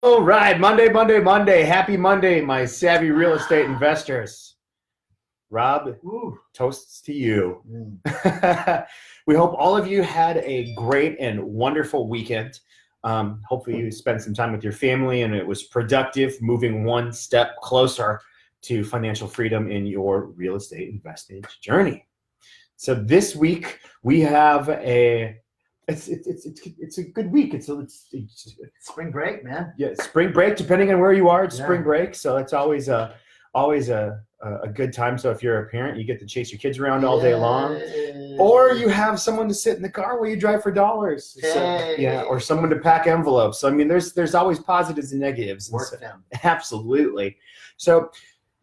All right, Monday. Happy Monday, my savvy real estate investors. Rob, Ooh. toasts to you. Mm. We hope all of you had a great and wonderful weekend. Hopefully, you spent some time with your family and it was productive, moving one step closer to financial freedom in your real estate investing journey. So this week we have it's a good week. It's Spring break, man. yeah, spring break. Depending on where you are, it's Yeah. spring break, so it's always a good time. So if you're a parent, you get to chase your kids around all day long, or you have someone to sit in the car while you drive for dollars. So, yeah, or someone to pack envelopes. So I mean, there's always positives and negatives. Work them. Absolutely. So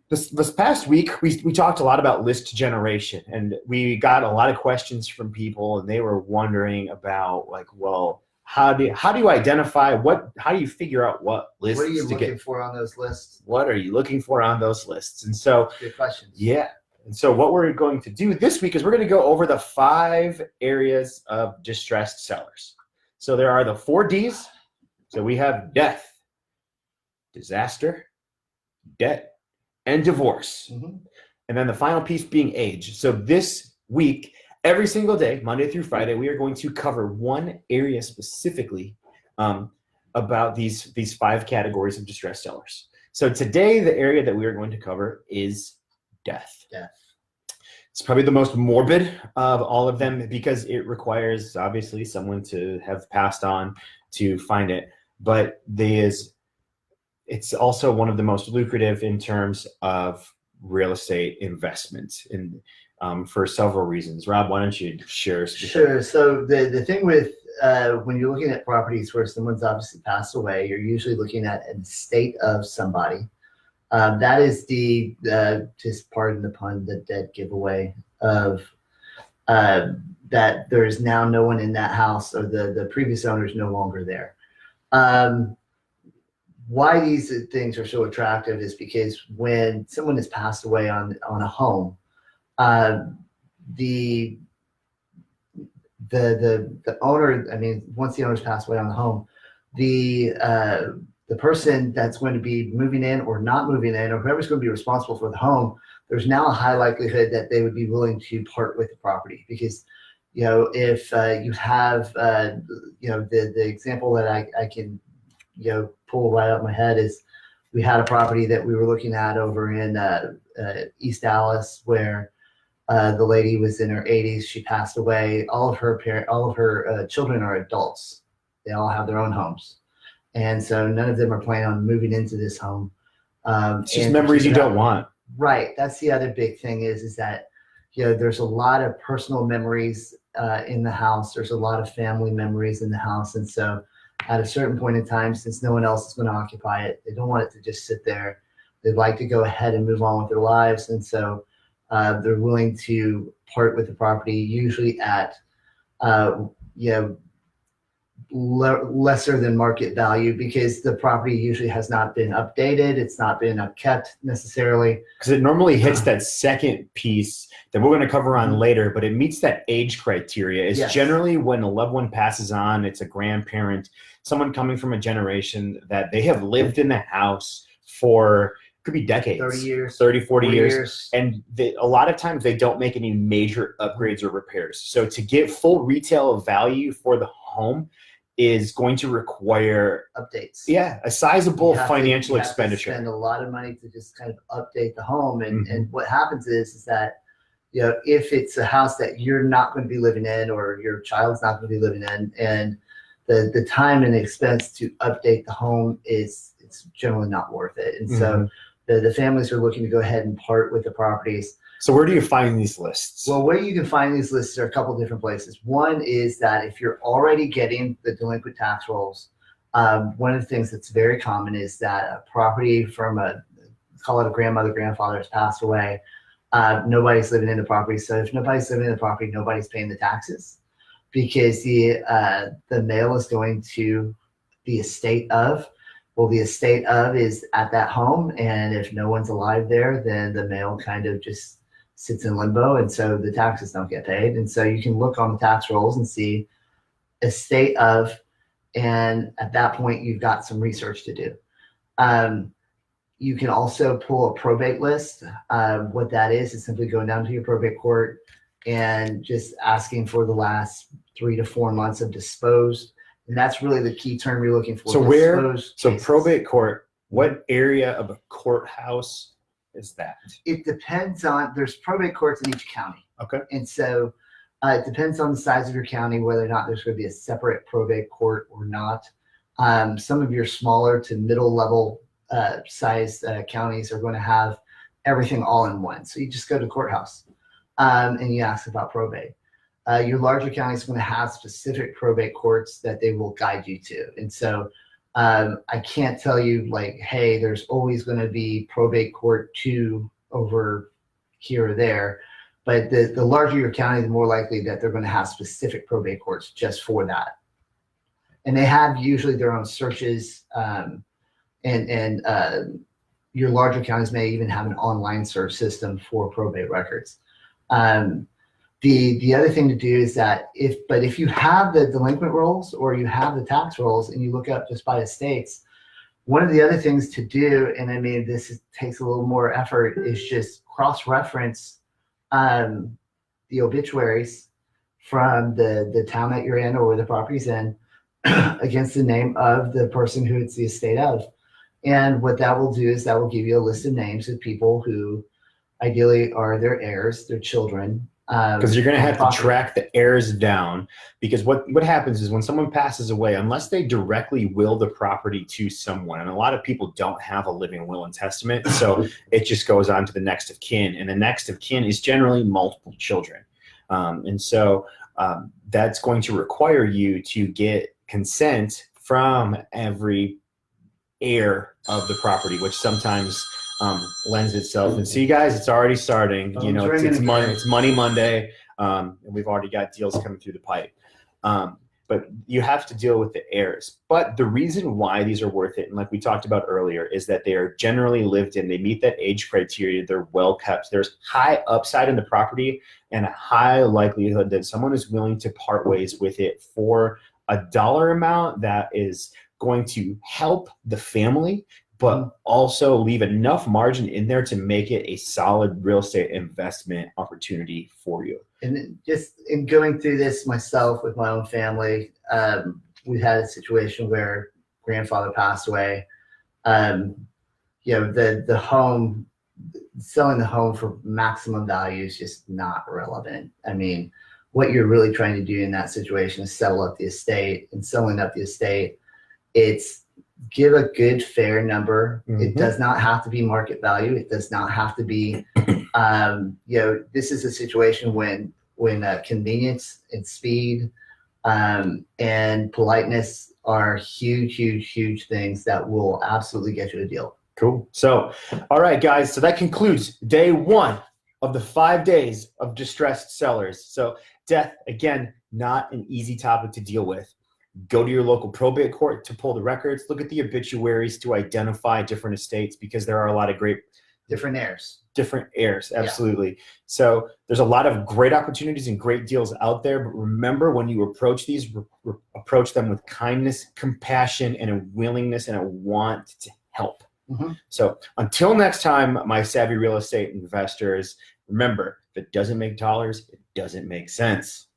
this past week, we talked a lot about list generation, and we got a lot of questions from people, and they were wondering about, like, well, how do you identify how do you figure out what lists What are you to looking get? for on those lists? What are you looking for on those lists? And so, Good questions. yeah. And so what we're going to do this week is we're going to go over the 5 areas of distressed sellers. So there are the 4 Ds. So we have death, disaster, debt, and divorce. Mm-hmm. And then the final piece being age. So this week, every single day, Monday through Friday, we are going to cover one area specifically about these 5 categories of distressed sellers. So today, the area that we are going to cover is death. Death. It's probably the most morbid of all of them because it requires, obviously, someone to have passed on to find it. But it's also one of the most lucrative in terms of real estate investment, and for several reasons. Rob, why don't you share? Sure. So the thing with when you're looking at properties where someone's obviously passed away, you're usually looking at an estate of somebody. That is the just pardon the pun, the dead giveaway of that there is now no one in that house, or the previous owner is no longer there. Why these things are so attractive is because when someone has passed away on a home, the the owner, I mean, once the owner's passed away on the home, the person that's going to be moving in or not moving in, or whoever's going to be responsible for the home, there's now a high likelihood that they would be willing to part with the property. Because, if you have, the example that I can, pull right out of my head is, we had a property that we were looking at over in East Dallas, where the lady was in her 80s. She passed away. All of her children are adults. They all have their own homes, and so none of them are planning on moving into this home. It's just memories you don't want. Right. That's the other big thing is that, there's a lot of personal memories in the house. There's a lot of family memories in the house, and so at a certain point in time, since no one else is going to occupy it, they don't want it to just sit there. They'd like to go ahead and move on with their lives, and so they're willing to part with the property, usually at lesser than market value, because the property usually has not been updated. It's not been upkept necessarily. Because it normally hits that second piece that we're going to cover on later, but it meets that age criteria. It's generally when a loved one passes on, it's a grandparent, someone coming from a generation that they have lived in the house for, could be decades, 30 years, 30, 40 years. And a lot of times they don't make any major upgrades or repairs. So to get full retail value for the home is going to require updates. Yeah, a sizable financial expenditure. To spend a lot of money to just kind of update the home. And what happens is that, if it's a house that you're not going to be living in, or your child's not going to be living in, and the time and expense to update the home it's generally not worth it. And so the families are looking to go ahead and part with the properties. So where do you find these lists? Well, where you can find these lists are a couple different places. One is that if you're already getting the delinquent tax rolls, one of the things that's very common is that a property from call it a grandmother, grandfather, has passed away. Nobody's living in the property. So if nobody's living in the property, nobody's paying the taxes, because the mail is going to the estate of. Well, the estate of is at that home, and if no one's alive there, then the mail kind of just sits in limbo, and so the taxes don't get paid. And so you can look on the tax rolls and see estate of, And at that point, you've got some research to do. You can also pull a probate list. What that is simply going down to your probate court and just asking for the last 3 to 4 months of disposed. And that's really the key term you're looking for. So probate court, what area of a courthouse is that? It depends on, there's probate courts in each county. Okay. And so it depends on the size of your county, whether or not there's going to be a separate probate court or not. Some of your smaller to middle level sized counties are going to have everything all in one. So you just go to courthouse and you ask about probate. Your larger county is going to have specific probate courts that they will guide you to. And so I can't tell you like, hey, there's always going to be probate court 2 over here or there. But the larger your county, the more likely that they're going to have specific probate courts just for that. And they have usually their own searches. And your larger counties may even have an online search system for probate records. The other thing to do is that if you have the delinquent rolls or you have the tax rolls and you look up just by estates, one of the other things to do, and I mean takes a little more effort, is just cross-reference the obituaries from the town that you're in or where the property's in against the name of the person who it's the estate of. And what that will do is that will give you a list of names of people who ideally are their heirs, their children. Because you're going to have to track the heirs down, because what happens is when someone passes away, unless they directly will the property to someone, and a lot of people don't have a living will and testament, so it just goes on to the next of kin, and the next of kin is generally multiple children. And so that's going to require you to get consent from every heir of the property, which sometimes lends itself. And see, guys, it's already starting. You know, it's Money Monday, and we've already got deals coming through the pipe. But you have to deal with the heirs. But the reason why these are worth it, and like we talked about earlier, is that they are generally lived in. They meet that age criteria. They're well kept. There's high upside in the property and a high likelihood that someone is willing to part ways with it for a dollar amount that is going to help the family, but also leave enough margin in there to make it a solid real estate investment opportunity for you. And just in going through this myself with my own family, we had a situation where grandfather passed away. You know, the home, selling the home for maximum value is just not relevant. I mean, what you're really trying to do in that situation is settle up the estate, and selling up the estate, it's give a good fair number. Mm-hmm. It does not have to be market value. It does not have to be, you know, this is a situation when convenience and speed and politeness are huge things that will absolutely get you a deal. Cool. So, all right, guys. So that concludes day 1 of the 5 days of distressed sellers. So death, again, not an easy topic to deal with. Go to your local probate court to pull the records. Look at the obituaries to identify different estates, because there are a lot of great different heirs. Absolutely. Yeah. So there's a lot of great opportunities and great deals out there. But remember, when you approach these, approach them with kindness, compassion, and a willingness and a want to help. Mm-hmm. So until next time, my savvy real estate investors, remember, if it doesn't make dollars, it doesn't make sense.